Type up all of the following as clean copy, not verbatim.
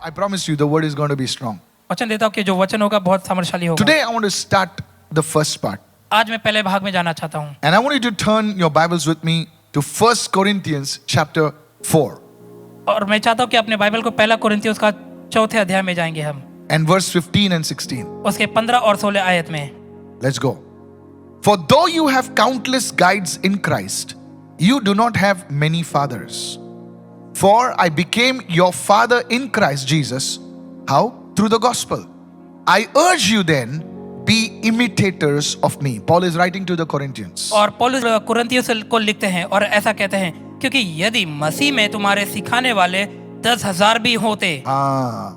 I promise you the word is going to be strong. वचन देता हूँ कि जो वचन होगा बहुत सामर्थ्यशाली होगा। Today I want to start the first part. आज मैं पहले भाग में जाना चाहता हूँ। And I want you to turn your Bibles with me to 1 Corinthians chapter 4 और मैं चाहता हूँ कि अपने बाइबल को पहला कोरिन्थियों उसका चौथे अध्याय में जाएंगे हम, and verse 15 and 16. उसके 15 और 16 आयत में। Let's go. For though you have countless guides in Christ, you do not have many fathers. For I became your father in Christ Jesus. How? Through the gospel. I urge you then, be imitators of me. Paul is writing to the Corinthians. और पौलुस कुरिन्थियों को लिखते हैं और ऐसा कहते हैं, क्योंकि यदि मसीह में तुम्हारे सिखाने वाले 10,000 भी होते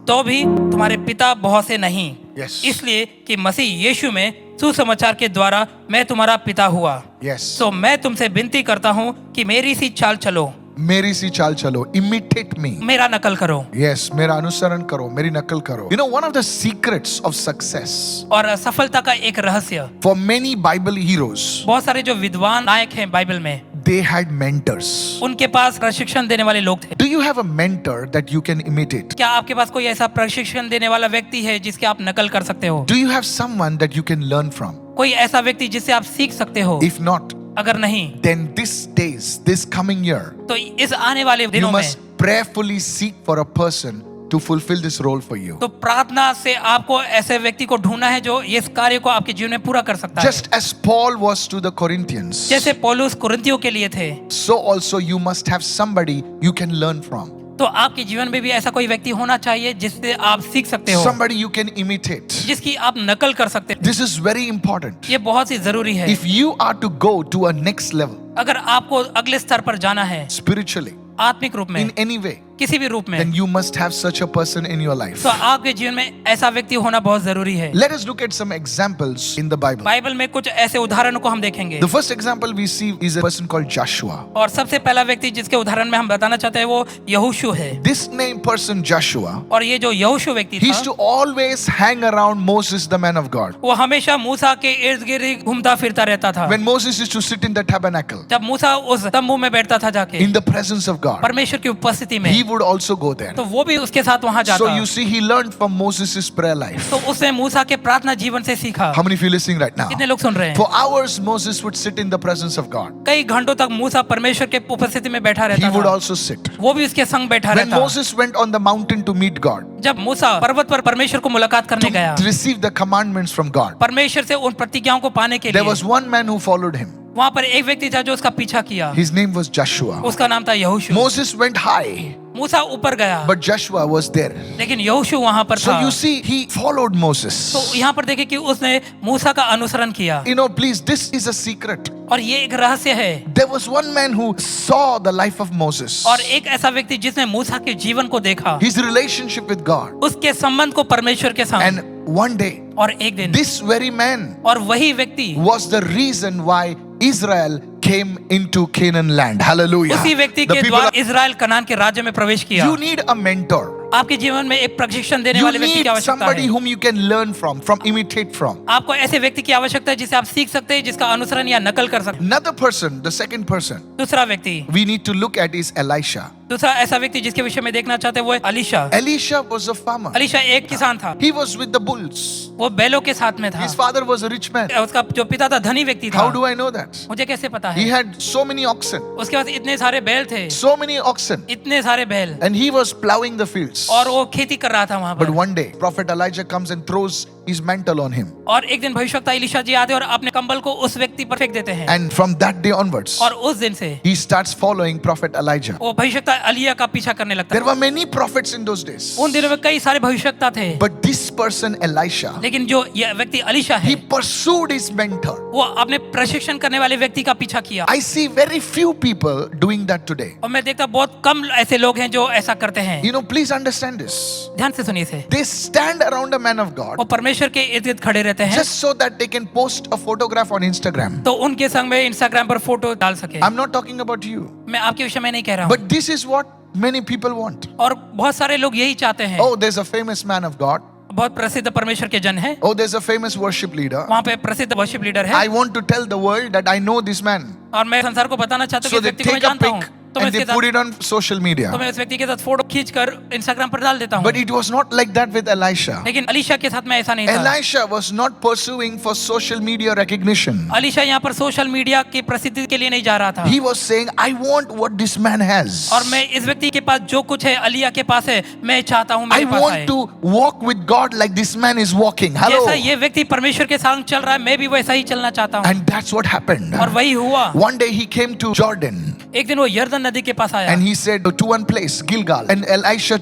तो भी तुम्हारे पिता बहुत से नहीं। Yes. इसलिए कि मसीह यीशु में सुसमाचार के द्वारा मैं तुम्हारा पिता हुआ। Yes. तो मैं तुमसे विनती करता हूँ कि मेरी सी चाल चलो, मेरी सी चाल चलो, imitate me. मेरा नकल करो। Yes, मेरा अनुसरण करो, मेरी नकल करो. You know, one of the secrets of success और सफलता का एक रहस्य, for many Bible heroes, बहुत सारे जो विद्वान नायक हैं बाइबल में, they had mentors. उनके पास प्रशिक्षण देने वाले लोग थे। Do you have a mentor that you can imitate? क्या आपके पास कोई ऐसा प्रशिक्षण देने वाला व्यक्ति है जिसके आप नकल कर सकते हो? Do you have someone that you can learn from? कोई ऐसा व्यक्ति जिससे आप सीख सकते हो? If not, अगर नहीं, then this days, this coming year, तो इस आने वाले you दिनों में must prayerfully seek for a person to fulfill this role for you. तो प्रार्थना से आपको ऐसे व्यक्ति को ढूंढना है जो इस कार्य को आपके जीवन में पूरा कर सकता है। Just as Paul was to the Corinthians, जैसे पौलुस कुरिन्थियों के लिए थे, so also you must have somebody you can learn from. तो आपके जीवन में भी ऐसा कोई व्यक्ति होना चाहिए जिससे आप सीख सकते हो, Somebody you can imitate. जिसकी आप नकल कर सकते हो। This is very important. ये बहुत ही जरूरी है। If you are to go to a next level, अगर आपको अगले स्तर पर जाना है spiritually, आत्मिक रूप में, in any way, किसी भी रूप में, then you must have such a person in your life. तो आपके जीवन में ऐसा व्यक्ति होना बहुत जरूरी है। Let us look at some examples in the Bible. Bible में कुछ ऐसे उदाहरणों को हम देखेंगे। The first example we see is a person called Joshua. और सबसे पहला व्यक्ति जिसके उदाहरण में हम बताना चाहते हैं वो यहोशू है। This name person Joshua, और ये जो यहोशू व्यक्ति he used था, to always hang around Moses, the man of God. वो हमेशा मूसा के इर्द गिर्द घूमता फिरता रहता था। When Moses used to sit in the tabernacle, जब मूसा उस तंबू में बैठता था जाके in the presence of God, परमेश्वर की उपस्थिति में, he would also go there. तो वो भी उसके साथ वहां So जाता। you see, he learned from Moses' prayer life. तो उसने मूसा के प्रार्थना जीवन से सीखा। How many of you listening right now? कितने लोग सुन रहे हैं? For hours, Moses would sit in the presence of God. कई घंटों तक मूसा परमेश्वर के उपस्थिति में बैठा He रहता would था। also sit. वो भी उसके संग बैठा When रहता। Moses went on the mountain to meet God, जब मूसा पर्वत पर परमेश्वर को मुलाकात करने गया, to receive the commandments from God, परमेश्वर से उन प्रतिज्ञाओं को पाने के there लिए, was one man who followed him. वहां पर एक व्यक्ति था जो उसका पीछा किया। His name was Joshua. उसका नाम था यहोशू। Moses went high, मूसा ऊपर गया, but Joshua was there. लेकिन यहोशू वहां पर So था। you see, he followed Moses. तो यहाँ पर देखे कि उसने मूसा का अनुसरण किया। You know, please, this is a secret. और ये एक रहस्य है। There was one man who saw the life of Moses, और एक ऐसा व्यक्ति जिसने मूसा के जीवन को देखा, his relationship with God, उसके संबंध को परमेश्वर के साथ। and one day, और एक दिन this very man और वही व्यक्ति was the reason why Israel came into Canaan land. Hallelujah. उसी व्यक्ति The के people द्वारा are- इजराइल कनान के राज्य में प्रवेश किया। you need a mentor. आपके जीवन में एक प्रशिक्षण देने You वाले व्यक्ति need की आवश्यकता somebody है। whom you can learn from, imitate from. आपको ऐसे व्यक्ति की आवश्यकता है जिसे आप सीख सकते हैं, जिसका अनुसरण या नकल कर सकते Another person, the second person हैं। दूसरा व्यक्ति, we need to look at is Elisha. दूसरा ऐसा व्यक्ति जिसके विषय में देखना चाहते हैं वो है Alisha. Elisha was a farmer. Alisha एक किसान था, He was with the bulls. वो बैलों के साथ में था। His father was a rich man. उसका जो पिता था धनी व्यक्ति था। How do I know that? मुझे कैसे पता He है? had so many oxen, उसके पास इतने सारे बैल थे, so many oxen, इतने सारे बैल, and he was plowing the fields. और वो खेती कर रहा था वहां But पर। one day, Prophet Elijah comes and throws his mantle on him. और एक दिन भविष्यवक्ता एलीशा जी आते और अपने कंबल को उस व्यक्ति पर फेंक देते हैं। And from that day onwards, और उस दिन से he starts following Prophet Elijah. वो भविष्यवक्ता एलिय्याह का पीछा करने लगता There है। were many prophets in those days. उन दिनों में कई सारे भविष्यवक्ता थे, But this person, Elisha, लेकिन जो ये व्यक्ति एलीशा है, he pursued his mentor. वो अपने प्रशिक्षण करने वाले व्यक्ति का पीछा किया। I see very few people doing that today. और मैं देखता बहुत कम ऐसे लोग हैं जो ऐसा करते हैं। You know, please understand this. ध्यान से सुनिए इसे। They stand around a man of God वो परमेश्वर के इर्द गिर्द खड़े रहते हैं, just so that they can post a photograph on Instagram. तो उनके संग में इंस्टाग्राम पर फोटो डाल सके। I'm not talking about you. मैं आपके विषय में नहीं कह रहा हूँ, But this is what many people want. और बहुत सारे लोग यही चाहते हैं। Oh, there's a famous man of God. बहुत प्रसिद्ध परमेश्वर के जन है, Oh, there's a famous worship leader. वहाँ पे प्रसिद्ध वर्शिप लीडर है, I want to tell the world that I know this man. और मैं संसार को बताना चाहता हूँ So कि they व्यक्ति को मैं take a जानता हूँ। pic. तो तो मैं and they इसके put साथ it on social media. तो मैं उस व्यक्ति के साथ फोटो खींचकर इंस्टाग्राम पर डाल देता हूँ। But it was not like that with Elisha. लेकिन अलीशा के साथ में ऐसा नहीं था। Elisha was not pursuing for social media recognition. Alisha यहाँ पर सोशल मीडिया की प्रसिद्धि के लिए नहीं जा रहा था। He was saying, I want what this man has. और मैं इस व्यक्ति के पास जो कुछ है अलिया के पास है, मैं चाहता हूँ I मेरे पास want आए। to walk with God like this man is walking. Hello. जैसा ये व्यक्ति परमेश्वर के संग चल रहा है, मैं भी वैसा ही चलना चाहता हूँ। And that's what happened. और वही हुआ। One day he came to Jordan एक दिन वो यर्दन नदी के पास आया and he said to one place, Gilgal. And Elijah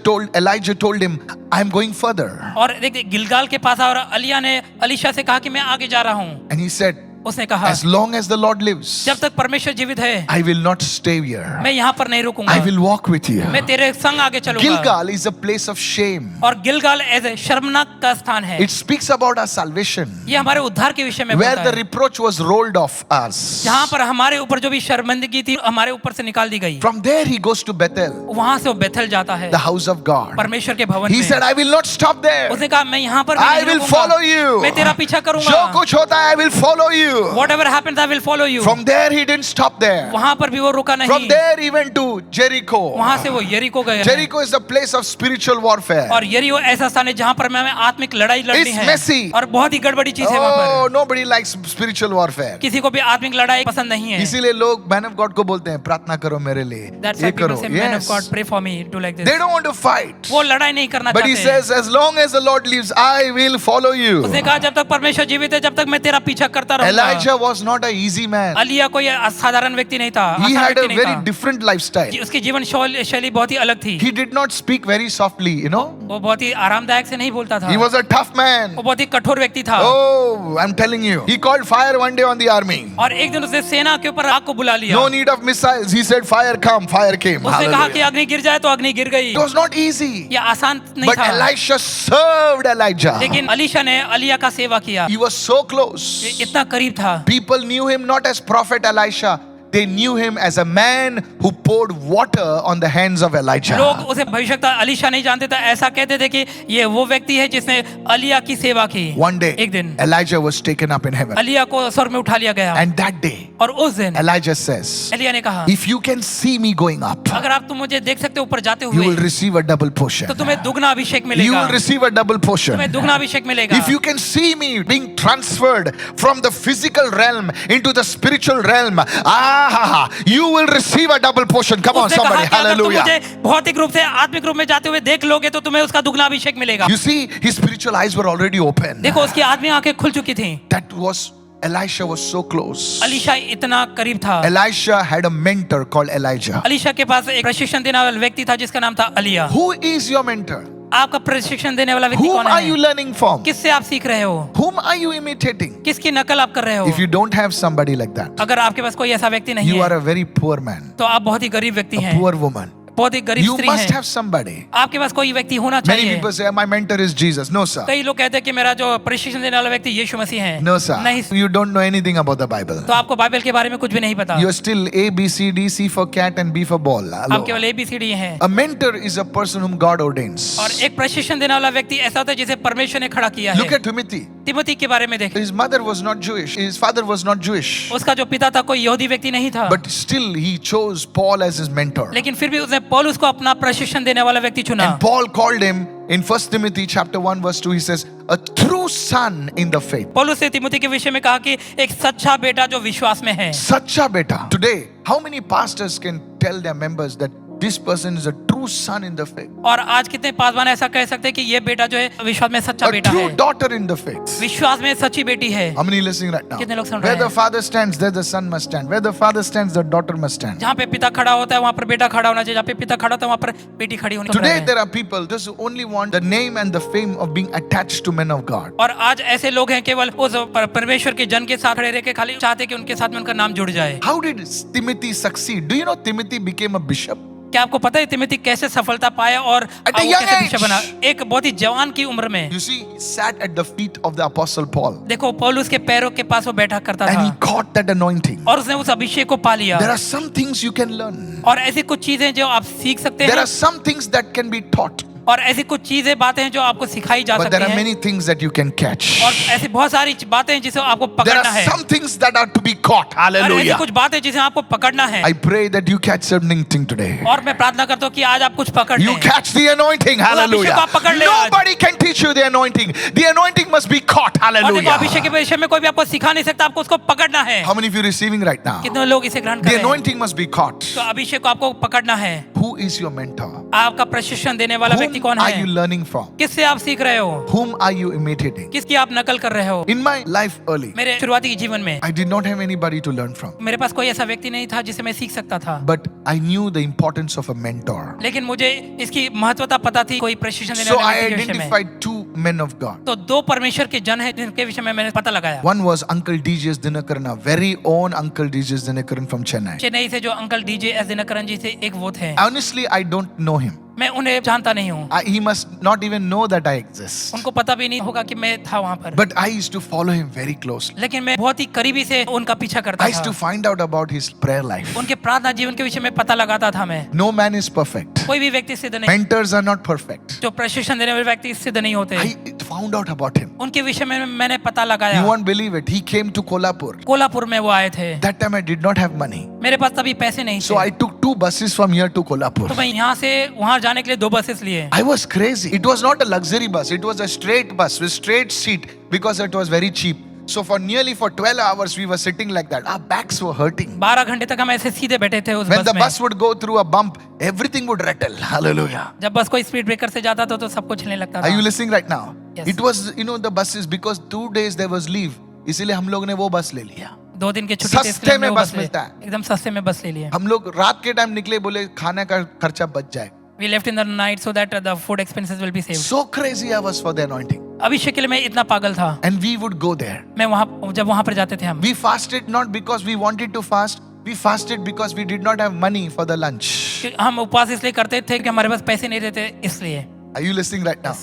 told him, I'm going further. और देखिए गिलगाल के पास आया और अलिया ने अलीशा से कहा कि मैं आगे जा रहा हूँ। And he said, उसने कहा as long as the Lord lives, जब तक परमेश्वर जीवित है I will not stay here. मैं यहाँ पर नहीं रुकूंगा, I will walk with you. मैं तेरे संग आगे चलूंगा। Gilgal is a place of shame. और गिलगाल ऐसे शर्मनाक का स्थान है। It speaks about our salvation, ये हमारे उद्धार के विषय में where बोलता the है, reproach was rolled off us. जहाँ पर हमारे ऊपर जो भी शर्मिंदगी थी हमारे ऊपर से निकाल दी गई। From there he goes to Bethel, वहां से वो बेथल जाता है, the house of God. परमेश्वर के भवन He में। said, I will not stop there. उसने कहा मैं यहाँ पर भी I नहीं will रुकूंगा, follow you. मैं तेरा पीछा जो करूंगा। कुछ होता है, I will follow you. Whatever happens, I will follow you. From there he didn't stop there. वहां पर भी वो रुका From नहीं। there he went to Jericho. वहां से वो यरीको गए। Jericho is a place of spiritual warfare. और यरीको ऐसा स्थान है जहां पर हमें आत्मिक लड़ाई लड़नी It's है। messy. और बहुत ही गड़बड़ी चीज है वहां Oh, पर। nobody likes spiritual warfare. किसी को भी आत्मिक लड़ाई पसंद नहीं है। इसीलिए लोग मैन ऑफ गॉड को बोलते हैं प्रार्थना करो मेरे लिए, That's ये why people करो. say, man of Yes. God, pray for me, do like this. They don't want to fight. वो लड़ाई नहीं करना But he चाहते। says, as long as the Lord lives, I will follow you. उसने कहा जब तक परमेश्वर जीवित है, जब तक मैं तेरा पीछा करता रहूंगा। Elijah was not an easy man. अलिया कोई असाधारण व्यक्ति नहीं था, He आसान had a व्यक्ति नहीं very था। different lifestyle. उसकी जीवन शैली बहुत ही अलग थी। He did not speak very softly, you know. वो बहुत ही आरामदायक से नहीं बोलता था। He was a tough man. वो बहुत ही कठोर व्यक्ति था। Oh, I'm telling you. He called fire one day on the army. और एक दिन उसने सेना के ऊपर आग को बुला लिया। No need of missiles. He said, fire come, fire came. उसने कहा कि Hallelujah. अग्नि गिर जाए तो अग्नि गिर गई। It was not easy. ये आसान नहीं But था। Elisha served Elijah. लेकिन अलीशा ने अलिया का सेवा किया। He was so close. इतना करीब था। People knew him not as prophet Elisha. They knew him as a man who poured water on the hands of Elijah. लोग उसे भविष्यवक्ता अलीशा नहीं जानते थे, ऐसा कहते थे कि ये वो व्यक्ति है जिसने अलिया की सेवा की। One day, एक दिन Elijah was taken up in heaven. अलिया को स्वर्ग में उठा लिया गया। And that day, और उस दिन Elijah says, एलिया ने कहा, if you can see me going up, अगर आप तुम मुझे देख सकते हो ऊपर जाते you हुए, will receive a double portion. तो तुम्हें दुगना अभिषेक You मिलेगा। will receive a double portion. तुम्हें दुगना अभिषेक मिलेगा। If you can see me being transferred from the physical realm into the spiritual realm, you will receive a double portion. Come on, उसने कहा somebody. कि अगर तुम Hallelujah. मुझे भौतिक रूप से आत्मिक रूप में जाते हुए देख लोगे तो तुम्हें उसका दुगना अभिषेक मिलेगा। You see, his spiritual eyes were already open. देखो उसकी आत्मिक आंखें खुल चुकी थी। That was, Elisha was so close. Alisha इतना करीब था। Elisha had a mentor called Elijah. Alisha के पास एक प्रशिक्षण देने वाला व्यक्ति था जिसका नाम था अलिया। Who is your mentor? आपका प्रशिक्षण देने वाला व्यक्ति Whom कौन are है? you learning from? किससे आप सीख रहे हो? Whom are you imitating? किसकी नकल आप कर रहे हो? If you don't have somebody like that, अगर आपके पास कोई ऐसा व्यक्ति नहीं you are है a very poor man, तो आप बहुत ही गरीब व्यक्ति a हैं, poor woman. बहुत ही गरीब You स्त्री must हैं। have somebody. आपके पास कोई व्यक्ति होना Many चाहिए। people say, my mentor is Jesus. No, sir. कई लोग कहते हैं कि मेरा जो प्रशिक्षण देने वाला व्यक्ति यीशु मसीह है। No, sir. नहीं, You don't know anything about the Bible. तो आपको बाइबल के बारे में कुछ भी नहीं पता। You're still A, B, C, D, C for cat and B for ball. आप Hello. केवल ABCD हैं। A mentor is a person whom God ordains. और एक प्रशिक्षण देने वाला व्यक्ति ऐसा होता है जिसे परमेश्वर ने खड़ा किया Look है। at Timothy. तिमोथी के बारे में देखें। His mother was not Jewish. His father was not Jewish. उसका जो पिता था कोई यहूदी व्यक्ति नहीं था, But still he chose Paul as his mentor. लेकिन फिर भी उसने पौलुस को अपना प्रशिक्षण देने वाला व्यक्ति चुना। And Paul called him in 1 Timothy chapter 1 verse 2. He says, a true son in the faith. पौलुस ने तिमोथी के विषय में कहा कि एक सच्चा बेटा जो विश्वास में है। Sacha beta. Today, how many pastors can tell their members that this person is a true son in the faith? और आज कितने पासवान ऐसा कह सकते हैं कि ये बेटा जो है विश्वास में सच्चा A बेटा true है, daughter in the faith. विश्वास में सच्ची बेटी है। How many listening right now? कितने लोग सुन Where रहे the हैं? father stands, there the son must stand. Where the father stands, the daughter must stand. जहाँ पे पिता खड़ा होता है वहाँ पर बेटा खड़ा होना चाहिए, जहाँ पे पिता खड़ा होता है वहाँ पर बेटी खड़ी होनी Today चाहिए। there are people just who only want the name and the fame of being attached to men of God. और आज ऐसे लोग हैं केवल उस परमेश्वर के जन के साथ खड़े रह के खाली चाहते कि उनके साथ में उनका नाम जुड़ जाए। How did Timothy succeed? Do you know Timothy became a bishop? क्या आपको पता है तिमोथी कैसे सफलता पाया और At a वो young कैसे बिशप age. बना? एक बहुत ही जवान की उम्र में। You see, he sat at the feet of the apostle Paul देखो पौलुस के पैरों के पास वो बैठा करता and he था caught that anointing. और उसने उस अभिषेक को पा लिया। There are some things you can learn. और ऐसी कुछ चीजें जो आप सीख सकते There हैं, are some things that can be taught. और ऐसी कुछ चीजें बातें हैं जो आपको सिखाई जा But सकती there are हैं many things that you can catch. और ऐसी बहुत सारी बातें हैं जिसे आपको There पकड़ना are है some things that are to be caught. और ऐसी Hallelujah. कुछ बातें जिसे आपको पकड़ना है I pray that you catch something today. और मैं प्रार्थना करता हूँ कि आज आप कुछ पकड़ You लें catch the anointing. अभिषेक को आप पकड़ Hallelujah. ले आज। Nobody can teach you the anointing. The anointing must be caught. और देखो अभिषेक के Hallelujah. विषय में कोई भी आपको सिखा नहीं सकता आपको उसको पकड़ना है How many of you receiving right now? कितने लोग इसे ग्रहण कर The रहे हैं anointing must be caught. तो अभिषेक को आपको पकड़ना है Who is your mentor? आपका प्रशिक्षण देने वाला व्यक्ति Whom कौन are है you learning from? किससे आप सीख रहे हो Whom are you imitating? किसकी आप नकल कर रहे हो In my life early, मेरे शुरुआती जीवन में I did not have anybody to learn from. मेरे पास कोई ऐसा व्यक्ति नहीं था जिसे मैं सीख सकता था But I knew the importance of a mentor. लेकिन मुझे इसकी महत्वता पता थी कोई प्रशिक्षण देने So वाले I व्यक्ति के विषय में identified two men of God. तो दो परमेश्वर के जन हैं जिनके विषय में मैंने पता लगाया One was Uncle DJ's Dinakaran, our very own Uncle DJ's Dinakaran from Chennai. Chennai से जो अंकल डीजे एस दिनकरन जी से एक वो थे Honestly, I don't know him. मैं उन्हें जानता नहीं हूँ He must not even know that I exist. उनको पता भी नहीं होगा कि मैं था वहाँ पर But I used to follow him very closely. लेकिन मैं बहुत ही करीबी से उनका पीछा करता I used to था find out about his prayer life. उनके प्रार्थना जीवन के विषय में पता लगाता था मैं No man is perfect. कोई भी व्यक्ति सिद्ध नहीं Mentors are not perfect. जो प्रशिक्षण देने वाले व्यक्ति सिद्ध नहीं होते I found out about him. उनके विषय में मैंने पता लगाया You won't believe it. He came to Kolhapur. Kolhapur में वो आए थे That time I did not have money. मेरे पास तभी पैसे नहीं So I थे took 2 buses from here to Kolhapur. तो मैं यहाँ से वहाँ जाने के लिए 2 बसेस लिए I was crazy. It was not a luxury bus. It was a straight bus with straight seat because it was very cheap. So for 12 hours we were sitting like that. Our backs were hurting. 12 घंटे तक हम ऐसे सीधे बैठे थे उस When the बस में bus would go through a bump, everything would rattle. Hallelujah. जब बस कोई स्पीड ब्रेकर से जाता था तो सब कुछ हिलने लगता Are you था listening right now? Yes. It was, the buses because 2 days there was leave. इसीलिए हम लोग ने वो बस ले लिया. 2 दिन की छुट्टी थी, इसलिए सस्ते हमने में वो बस ले- मिलता है. एकदम सस्ते में बस ले लिए हम लोग रात के टाइम निकले बोले खाने का खर्चा बच जाए. We left in the night so that the food expenses will be saved. So crazy I was for the anointing. अभिषेक के लिए मैं इतना पागल था And we would go there. मैं वहाँ जब वहाँ पर जाते थे हम We fasted not because we wanted to fast. We fasted because we did not have money for the lunch. कि हम उपवास इसलिए करते थे कि हमारे पास पैसे नहीं रहते इसलिए Are you listening right now?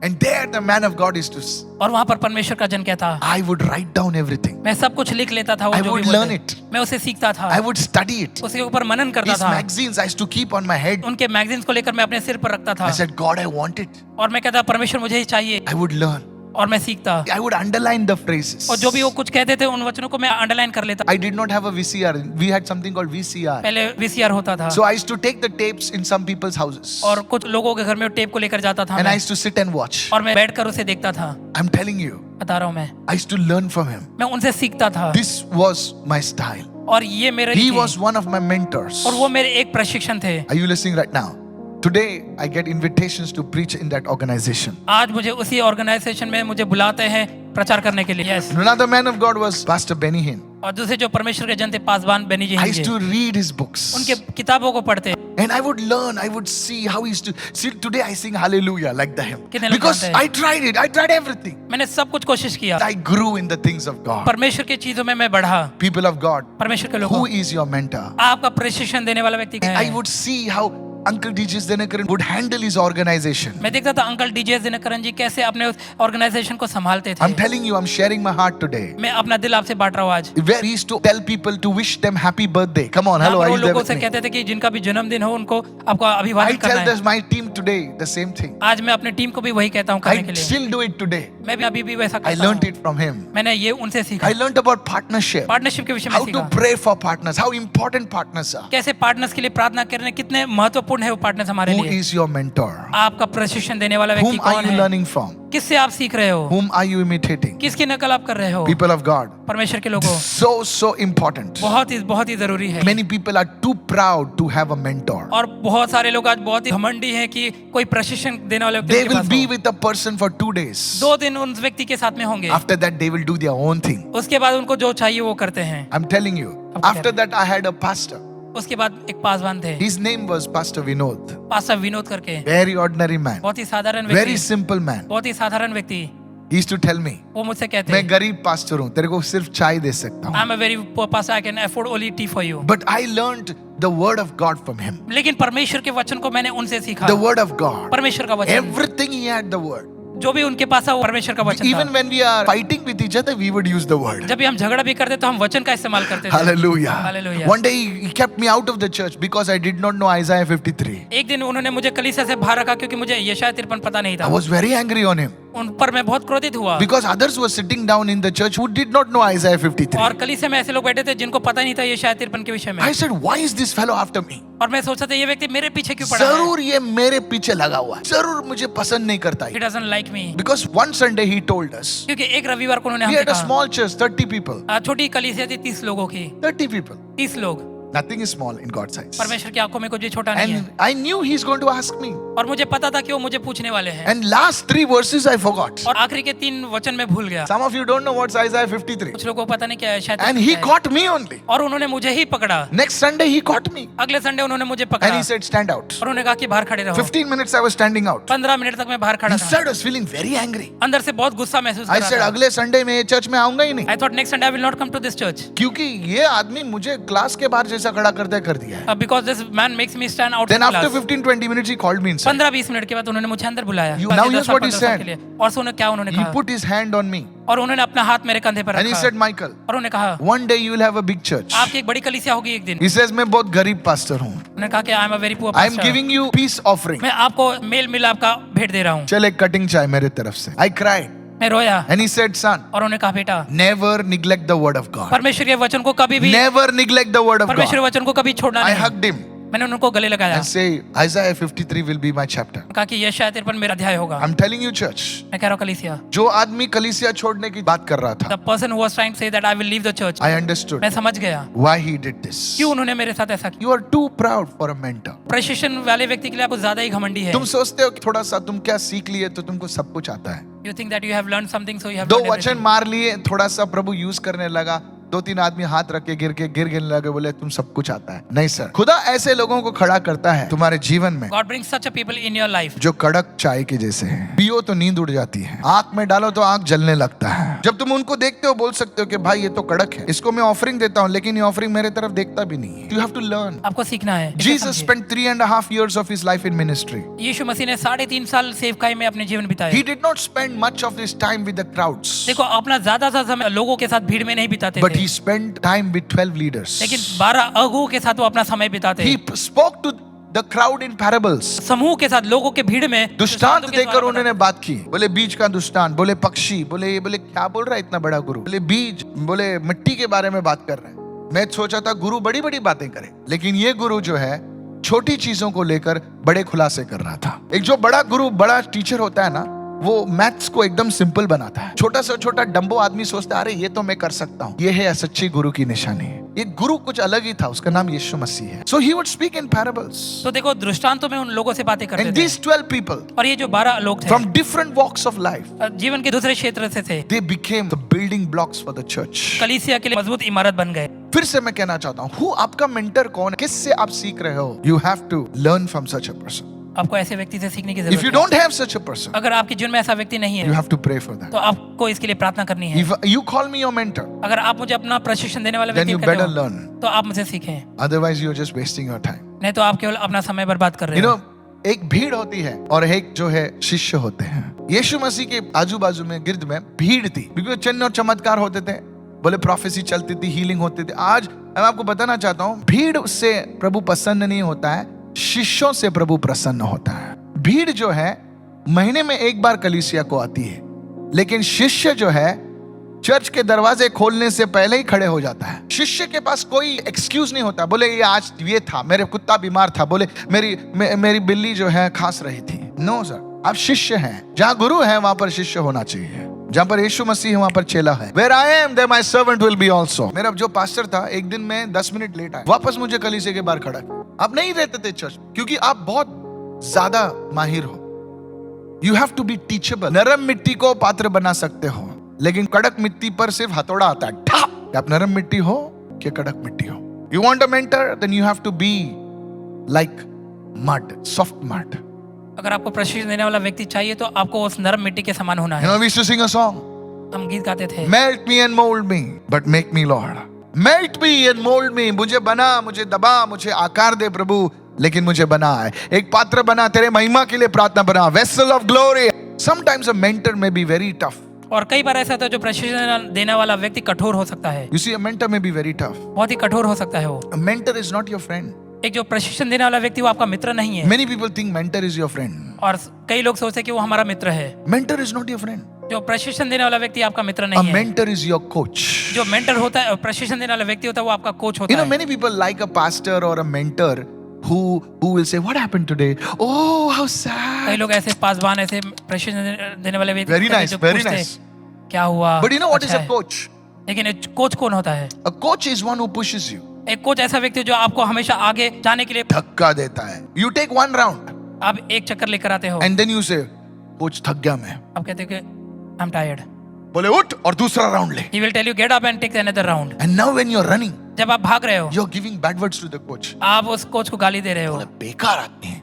And there the man of God is to. और वहाँ पर परमेश्वर का जन कहता I would write down everything. मैं सब कुछ लिख लेता था वो I जो भी would learn बोलते। it. मैं उसे सीखता था I would study it. उसके ऊपर मनन करता These था magazines I used to keep on my head. उनके मैगजीन्स को लेकर मैं अपने सिर पर रखता था I said, God, I want it. और मैं कहता परमेश्वर मुझे ही चाहिए I would learn. और मैं सीखता I would underline the phrases. और जो भी वो कुछ कहते थे उन वचनों को मैं अंडरलाइन कर लेता I did not have a VCR. We had something called VCR. पहले VCR होता था So I used to take the tapes in some people's houses. और कुछ लोगों के घर में टेप को लेकर जाता था And I मैं used to sit and watch. और मैं बैठकर उसे देखता था I'm telling you, बता रहा हूँ मैं I used to learn from him. मैं उनसे सीखता था This was my style. और ये मेरे He थे। was one of my mentors. और वो मेरे एक प्रशिक्षण थे Are you listening right now? Today, I get invitations to preach in that organization. आज मुझे उसी ऑर्गेनाइजेशन में मुझे बुलाते हैं प्रचार करने के लिए yes Another man of God was Pastor Benny Hinn. और दूसरे जो परमेश्वर के जन थे पासवान बेनी जी I हैं used ji, to read his books. उनके किताबों को पढ़ते And I would learn, I would see how he used to. See, today I sing hallelujah like the hymn. कितने लोग Because जानते हैं? I tried it, I tried everything. मैंने सब कुछ कोशिश किया I grew in the things of God. परमेश्वर की चीजों में मैं बढ़ा People of God, परमेश्वर के who लोगों is your mentor? आपका प्रशिक्षण देने वाला व्यक्ति है I would see how Uncle D.J. Dinakaran would handle his organization. मैं देखता था अंकल डीजे दिनकरन जी कैसे अपने उस ऑर्गेनाइजेशन को संभालते थे I'm telling you, I'm sharing my heart today. मैं अपना दिल आपसे बांट रहा हूँ आज Where he used to tell people to wish them happy birthday. Come on, hello, यहाँ are पर वो you there लोगों with से me? कहते थे कि जिनका भी जन्मदिन हो उनको आपको अभिवादन I करना tell है this my team today the same thing. आज मैं अपनी टीम को भी वही कहता हूँ करने के I लिए still do it today. मैं भी अभी भी वैसा I करता learned हूँ it from him. मैंने ये उनसे सीखा I learned about partnership. Partnership के विषय में How to सीखा pray for partners. How important partners are. कैसे पार्टनर्स के लिए प्रार्थना करने कितने महत्वपूर्ण है वो पार्टनर्स हमारे Who लिए is your mentor? आपका प्रशिक्षण देने वाला व्यक्ति Whom are कौन you है learning from? किससे आप सीख रहे हो Whom are you imitating? किसकी नकल आप कर रहे हो People of God. परमेश्वर के लोगों So important. बहुत ही जरूरी है Many people are too proud to have a mentor. और बहुत सारे लोग आज बहुत ही घमंडी हैं कि कोई प्रशिक्षण देने वाले व्यक्ति They उनके will पास be हो। with a person for 2 days. 2 दिन उन व्यक्ति के साथ में होंगे After that, they will do their own thing. उसके बाद उनको जो चाहिए वो करते हैं I'm telling you. अब क्या After that, I had a pastor. उसके बाद एक पासवान थे His name was Pastor Vinod. Pastor Vinod करके Very ordinary man. बहुत ही साधारण Very व्यक्ति simple man. बहुत ही साधारण व्यक्ति He used to tell me, वो मुझसे कहते मैं हैं गरीब पास्टर हूँ, तेरे को सिर्फ चाय दे सकता हूँ. I am a very poor pastor I can afford only T for you But I learned the word of God from him. लेकिन परमेश्वर के वचन को मैंने उनसे सीखा The word of God. परमेश्वर का वचन Everything he had the word. जो भी उनके पास है वो परमेश्वर का वचन Even था। when we are fighting with each other, we would use the word. जब भी हम झगड़ा भी करते तो हम वचन का इस्तेमाल करते थे। Hallelujah. Hallelujah. One day he kept me out of the church because I did not know Isaiah 53. एक दिन उन्होंने मुझे कलीसिया से बाहर रखा क्योंकि मुझे यशायाह 53 पता नहीं I था। was very angry on him उन पर मैं बहुत क्रोधित हुआ because others were sitting down in the church who did not know Isaiah 53. और कलीसिया में ऐसे लोग बैठे थे जिनको पता नहीं था यशायाह 53 के विषय में। I said, why is this fellow after me? और मैं सोचा था ये व्यक्ति मेरे पीछे क्यों पड़ा है? जरूर ये मेरे पीछे लगा हुआ है, जरूर मुझे पसंद नहीं करता He है। doesn't like me। Because one Sunday he told us, क्योंकि एक रविवार को उन्होंने we हमसे had a कहा, small church, 30 people. छोटी कलीसिया थी 30 लोगों की, 30 people. 30 लोग। Nothing is small in God's eyes. परमेश्वर की आंखों में कुछ भी छोटा नहीं है। And I knew he's going to ask me. और मुझे पता था कि वो मुझे पूछने वाले हैं। And last 3 verses I forgot. और आखिरी के 3 वचन में भूल गया। Some of you don't know what's Isaiah 53. कुछ लोगों को पता नहीं क्या है शायद। And he caught me only. और उन्होंने मुझे ही पकड़ा। Next Sunday he caught me. अगले संडे उन्होंने मुझे And पकड़ा he said, stand out. और उन्होंने कहा कि बाहर खड़े रहो। 15 minutes I was standing out. 15 minute तक मैं बाहर खड़ा था। Inside I was feeling very angry. अंदर से बहुत गुस्सा महसूस I कर said, रहा था। अगले संडे में चर्च में आऊंगा ही नहीं। I thought next Sunday I will not come to this church क्योंकि ये आदमी मुझे क्लास के बाहर जैसा खड़ा कर दिया है। because this man makes me stand out Then of after class। 15-20 minutes he called me inside. 15-20 minute के बाद उन्होंने मुझे अंदर बुलाया। Now here's what he 10 साल said. के लिए। और सुनो क्या उन्होंने He कहा। put his hand on me और उन्होंने अपना हाथ मेरे कंधे पर and he रखा। said, Michael, और उन्होंने कहा one day you will have a big church. आपकी एक बड़ी कलीसिया होगी एक दिन। He says, मैं बहुत गरीब पास्टर हूँ। उन्होंने कहा कि I am a very poor I am pastor. giving you peace offering. मैं आपको मेल मिलाप का भेंट दे रहा हूँ। चल एक कटिंग चाय मेरे तरफ से। I cried मैं रोया and he said, son, और उन्होंने कहा बेटा never neglect the word of God. परमेश्वर के वचन को कभी भी Never neglect the word of परमेश्वर God. वचन को कभी छोड़ना I नहीं। hugged him मैंने उनको गले लगाया। and say, Isaiah 53 will be my chapter. कहा कि यशायाह 53 मेरा अध्याय होगा। I'm telling you, church. मैं कह रहा हूँ कलीसिया। जो आदमी कलीसिया छोड़ने की बात कर रहा था, The person who was trying to say that I will leave the church, I understood मैं समझ गया why he did this. क्यों उन्होंने मेरे साथ ऐसा किया। You are too proud for a mentor. प्रशिक्षण वाले व्यक्ति के लिए आप ज्यादा ही घमंडी है। तुम सोचते हो कि थोड़ा सा तुम क्या सीख लिए तो तुमको सब कुछ आता है। You think that you have learned something so you have 2 learned वचन everything. मार लिए, थोड़ा सा प्रभु यूज करने लगा, 2-3 आदमी हाथ रख के गिर गिरने लगे, बोले तुम सब कुछ आता है। नहीं सर, खुदा ऐसे लोगों को खड़ा करता है तुम्हारे जीवन में God brings such a people in your life। जो कड़क चाय के जैसे हैं। पियो तो नींद उड़ जाती है, आंख में डालो तो आंख जलने लगता है। जब तुम उनको देखते हो बोल सकते हो कि भाई ये तो कड़क है, इसको मैं ऑफरिंग देता हूँ, लेकिन ये ऑफरिंग मेरे तरफ देखता भी नहीं है। You have to learn. आपको सीखना है। इसे Jesus समझिए। spent 3.5 years of his life in ministry. यीशु मसीह ने 3.5 साल सेवकाई में अपने जीवन बिताए। He did not spend much of his time with the crowds, देखो अपना ज्यादा सा समय लोगों के साथ भीड़ में नहीं बिताते but थे, he spent time with 12 leaders. लेकिन 12 अगुओं के साथ वो अपना समय बिताते। He spoke to the crowd in parables. समूह के साथ लोगों के भीड़ में दुष्टांत के देकर द्वारा उन्होंने बात की। बोले बीज का दुष्टांत, बोले पक्षी, बोले क्या बोल रहा है इतना बड़ा गुरु, बोले बीज, बोले मिट्टी के बारे में बात कर रहे हैं। मैं सोचा था गुरु बड़ी बड़ी बातें करे, लेकिन ये गुरु जो है छोटी चीजों को लेकर बड़े खुलासे कर रहा था। एक जो बड़ा गुरु, बड़ा टीचर होता है ना, वो मैथ्स को एकदम सिंपल बनाता है। छोटा से छोटा डंबो आदमी सोचता है अरे ये तो मैं कर सकता हूँ। ये है सच्ची गुरु की निशानी। ये गुरु कुछ अलग ही था, उसका नाम यीशु मसीह है। So he would speak in parables. तो देखो दृष्टांतों में उन लोगों से बातें करते And थे। these 12 people और ये जो 12 लोग थे from different walks of life, जीवन के दूसरे क्षेत्र से थे, they became the building blocks for the church. कलीसिया के लिए मजबूत इमारत बन गए। फिर से मैं कहना चाहता हूँ, who आपका मेंटर कौन है, किससे आप सीख रहे हो? You have to learn from such a person. आपको ऐसे व्यक्ति से सीखने की If you जरूरत है। don't have such a person, अगर आपके जीवन में ऐसा व्यक्ति नहीं you है have to pray for that. तो आपको इसके लिए प्रार्थना करनी है। If you call me your mentor, अगर आप मुझे अपना प्रशिक्षण देने वाला then व्यक्ति you कहते better हो, learn. तो आप मुझे सीखें, Otherwise, you're just wasting your time. नहीं तो आप केवल अपना समय बर्बाद कर रहे You हो। know, एक भीड़ होती है और एक जो है शिष्य होते हैं। यीशु मसीह के आजू बाजू में गिर्द में भीड़ थी, क्योंकि चिन्ह और चमत्कार होते थे, बोले प्रोफेसी चलती थी, हीलिंग होती थी। आज मैं आपको बताना चाहता हूँ, भीड़ से प्रभु प्रसन्न नहीं होता है, शिष्यों से प्रभु प्रसन्न होता है। भीड़ जो है महीने में एक बार कलीसिया को आती है, लेकिन शिष्य जो है चर्च के दरवाजे खोलने से पहले ही खड़े हो जाता है। शिष्य के पास कोई एक्सक्यूज नहीं होता, बोले ये आज ये था, मेरे कुत्ता बीमार था, बोले मेरी बिल्ली जो है खांस रही थी। नो सर, आप शिष्य हैं। जहाँ गुरु है वहां पर शिष्य होना चाहिए। जहाँ पर यीशु मसीह है वहां पर चेला है। Where I am, there my servant will be also. मेरा जो पास्टर था, एक दिन में 10 मिनट लेट आया, वापस मुझे कलीसिया के बाहर खड़ा किया। आप नहीं रहते थे चर्च, क्योंकि आप बहुत ज्यादा माहिर हो। You have to be teachable. नरम मिट्टी को पात्र बना सकते हो, लेकिन कड़क मिट्टी पर सिर्फ हथौड़ा आता है, ठाप। आप नरम मिट्टी हो कि कड़क मिट्टी हो? You want a mentor, then you have to be like mud, soft mud. अगर आपको प्रशिक्षण देने वाला व्यक्ति चाहिए तो आपको उस नरम मिट्टी के समान होना You है। know, we used to sing a song. हम गीत गाते थे, Melt me and mold me, but make me Lord. Melt me and mold me. मुझे बना, मुझे दबा, मुझे आकार दे प्रभु, लेकिन मुझे बना है। एक पात्र बना, तेरे महिमा के लिए प्रार्थना बना। Vessel of glory. Sometimes a mentor may be very tough. और कई बार ऐसा होता है जो प्रशिक्षण देने वाला व्यक्ति कठोर हो सकता है, You see, a mentor may be very tough. बहुत ही कठोर हो सकता है वो। A mentor is not your friend. एक जो प्रशिक्षण देने वाला व्यक्ति वो आपका मित्र नहीं है, Many people think mentor is your friend. और कई लोग सोचते हैं कि वो हमारा मित्र है। Mentor is not your friend. जो प्रशिक्षण देने वाला व्यक्ति आपका मित्र A नहीं है। mentor is your coach. जो मेंटर होता है, प्रशिक्षण देने वाला व्यक्ति होता है, वो आपका कोच होता You know, है। many people like a pastor or a mentor who will say, "What happened today? Oh, how कई sad." लोग ऐसे पासवान, ऐसे प्रशिक्षण देने वाले व्यक्ति Very होते हैं nice, जो very पूछते हैं, nice. क्या हुआ? But you know what is अच्छा a है। coach? लेकिन एक कोच कौन होता है? A coach is one who pushes you. एक कोच ऐसा व्यक्ति है जो आपको हमेशा आगे जाने के लिए धक्का देता है. You take one round आप एक चक्कर लेकर आते हो, and then you say, "Coach, थक गया मैं." आप कहते हो कि आई एम टायर्ड। बोले उठ और दूसरा राउंड ले. He will tell you get up and take another round. And now when you're running, जब आप भाग रहे हो, you're giving bad words to the coach. आप उस कोच को गाली दे रहे हो। बोले बेकार आदमी है.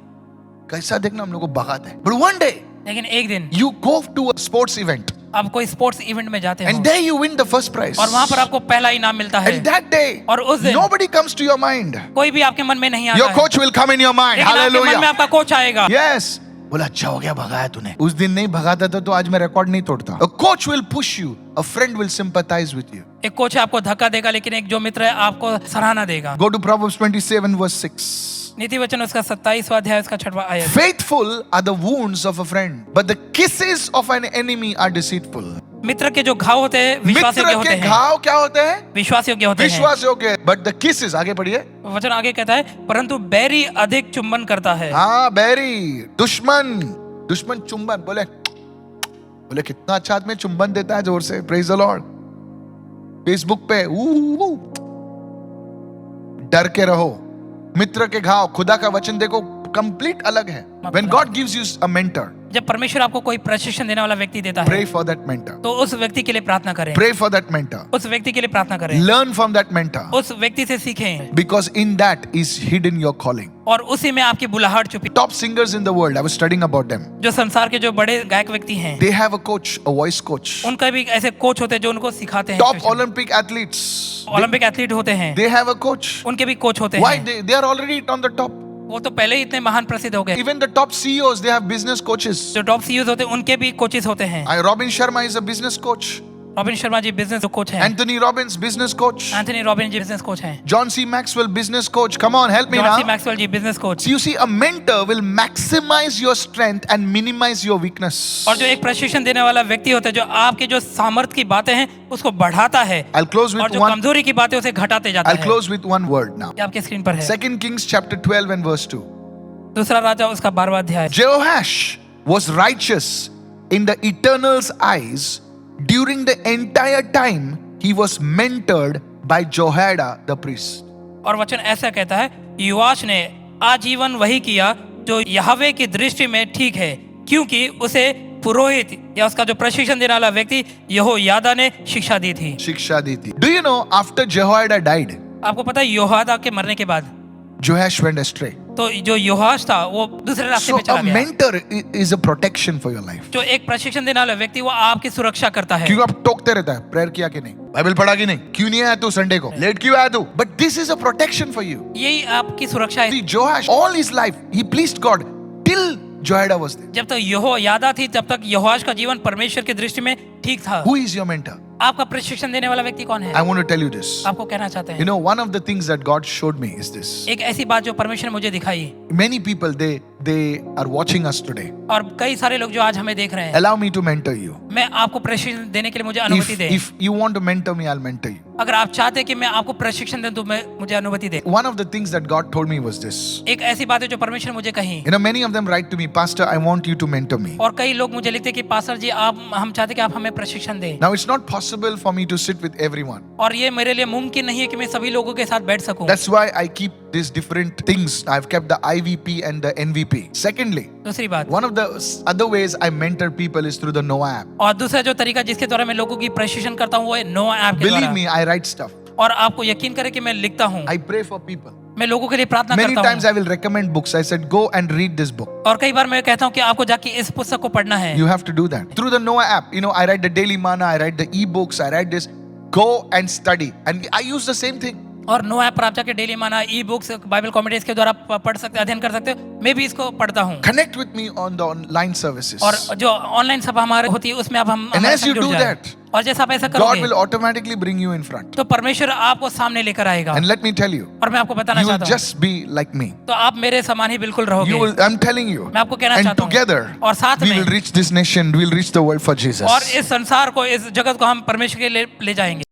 कैसा देखना हम लोग को भगाता है. But one day लेकिन एक दिन you go to a sports event आप कोई स्पोर्ट्स इवेंट में जाते हो and there you win the first prize. और वहां पर आपको पहला इनाम मिलता है, And that day, और उस दिन nobody comes to your mind. कोई भी आपके मन में नहीं आता Your है, coach will come in your mind. लेकिन आपके मन में Hallelujah. आपका कोच आएगा। Yes. बोला अच्छा हो गया भगाया तूने. उस दिन नहीं भगाता था तो आज मैं रिकॉर्ड नहीं तोड़ता. A coach will push you. A friend will sympathize with you. एक कोच आपको धक्का देगा, लेकिन एक जो मित्र है आपको सराहना देगा। Go to Proverbs 27 verse 6. नीति वचन उसका 27वां अध्याय उसका 6वां आयत। Faithful are the wounds of a friend, but the kisses of an enemy are deceitful. मित्र के जो घाव होते हैं विश्वास योग्य मित्र होते के हैं, घाव क्या होते हैं? विश्वास योग्य होते हैं। विश्वास योग्य. But the kisses, आगे पढ़िए. वचन आगे कहता है, परंतु बैरी अधिक चुंबन करता है। हाँ बैरी, दुश्मन चुंबन. बोले कितना अच्छा आदमी चुंबन देता है जोर से. Praise the Lord. फेसबुक पे डर के रहो. मित्र के घाव, खुदा का वचन देखो कंप्लीट अलग है. When God gives you a mentor, जब परमेश्वर आपको कोई प्रशिक्षण देने वाला व्यक्ति देता है, pray for that mentor. तो उस व्यक्ति के लिए प्रार्थना करें। Pray for that mentor. उस व्यक्ति के लिए प्रार्थना करें। Learn from that mentor. उस व्यक्ति से सीखें, Because in that is hidden your calling. और उसी में आपकी बुलाहट छुपी। Top singers in the world, I was studying about them. जो संसार के जो बड़े गायक व्यक्ति हैं, They have a coach, a voice coach. उनका भी ऐसे कोच होते हैं जो उनको सिखाते हैं। Top Olympic athletes, Olympic athlete होते हैं, they have a coach. उनके भी कोच होते Why? हैं। They are already on the top. वो तो पहले ही इतने महान प्रसिद्ध हो गए। Even the top CEOs, they have business coaches. जो टॉप सीईओ होते हैं उनके भी कोचेस होते हैं। Robin Sharma is a business coach. Robin Sharma ji business coach हैं। Anthony Robbins, business coach. Anthony Robin ji business coach हैं। John C. Maxwell, business coach. Come on, help me John C now. Maxwell ji business coach. So you see, a mentor will maximize your strength and minimize your weakness. और जो एक प्रशिक्षण देने वाला व्यक्ति होता है जो आपके जो सामर्थ्य की बातें हैं उसको बढ़ाता है, I'll close और with जो one. कमजोरी की बातें उसे घटाते जाता I'll है। close with one word now. ये आपके स्क्रीन पर है। 2 Kings chapter 12 and verse 2. दूसरा राजा उसका 12वां अध्याय। Jehoash was righteous in the Eternal's eyes during the entire time he was mentored by Jehoiada the priest. और वचन ऐसा कहता है, योआश ने आजीवन वही किया जो यहोवा की दृष्टि में ठीक है, क्योंकि उसे पुरोहित या उसका जो प्रशिक्षण देने वाला व्यक्ति यहोयादा ने शिक्षा दी थी। शिक्षा दी थी. Do you know after Jehoiada died, आपको पता है योहादा के मरने के बाद Joash went astray. तो जो योआश था वो दूसरे रास्ते So पे चला a गया। mentor is a protection for your life. जो एक प्रशिक्षण देने वाला व्यक्ति वो आपकी सुरक्षा करता है। क्यों आप टोकते रहता है, प्रेयर किया कि नहीं, बाइबल पढ़ा कि नहीं, क्यों नहीं आया तू संडे को, लेट क्यों आया तू? But this is a protection for you. यही आपकी सुरक्षा है। See, Joash, all his life, he pleased God till Jehoiada was there. जब तक यहोयादा थी तब तक यहोआश का जीवन परमेश्वर की दृष्टि में ठीक था। Who is your mentor? आपका प्रशिक्षण देने वाला व्यक्ति कौन है? I want to tell you this. आपको कहना चाहते You हैं, know, one of the things that God showed me is this. एक ऐसी बात जो परमेश्वर ने मुझे दिखाई, Many people, they are watching us today. और कई सारे लोग जो आज हमें देख रहे हैं, Allow me to mentor you. मैं आपको प्रशिक्षण देने के लिए मुझे अनुमति दे। If you want to mentor me, I'll mentor you. अगर आप चाहते हैं कि मैं आपको प्रशिक्षण दूं तो मैं मुझे अनुमति दे। One of the things that God told me was this. एक ऐसी बात है जो परमेश्वर ने मुझे कही, You know, many of them write to me, Pastor, I want you to mentor me. और कई लोग मुझे लिखते हैं कि पास्टर जी हम चाहते हैं कि आप हमें प्रशिक्षण दें। Now, it's not possible for me to sit with everyone. और ये मेरे लिए मुमकिन नहीं है कि मैं सभी लोगों के साथ बैठ सकूं। That's why I keep these different things. I've kept the IVP and the NVP. Secondly, दूसरी बात, one of the other ways I mentor people is through the Noah app. और दूसरा जो तरीका जिसके द्वारा मैं लोगों की प्रशिक्षण करता हूँ वो है नोआ ऐप के Believe द्वारा। me, I write stuff. और आपको यकीन करें कि मैं लिखता हूँ, I pray for people. मैं लोगों के लिए प्रार्थना Many करता times हूँ, I will recommend books. I said, go and read this book. और कई बार मैं कहता हूँ कि आपको जाके इस पुस्तक को पढ़ना है। You have to do that. Through the Noah app, you know, I write the Daily Manna, I write the e-books, I write this. Go and study. And I use the same thing. और no app पर आप जाके daily माना e books Bible commentaries के द्वारा पढ़ सकते, अध्ययन कर सकते हो। मैं भी इसको पढ़ता हूँ। Connect with me on the online services. और जो ऑनलाइन सभा हमारे होती है उसमें अब हम And हमारे as you संग जुड़ do जाएं। that, और जैसा आप ऐसा God करोगे will automatically bring you in front. तो परमेश्वर आपको सामने लेकर आएगा। And let me tell you, और मैं आपको बताना you will चाहता हूँ, just be like me. तो आप मेरे समान ही बिल्कुल रहोगे। You will, I'm telling you. मैं आपको कहना And चाहता हूँ। together, और साथ we में will reach this nation, we will reach the world for Jesus. और इस संसार को, इस जगत को हम परमेश्वर के लिए ले जाएंगे।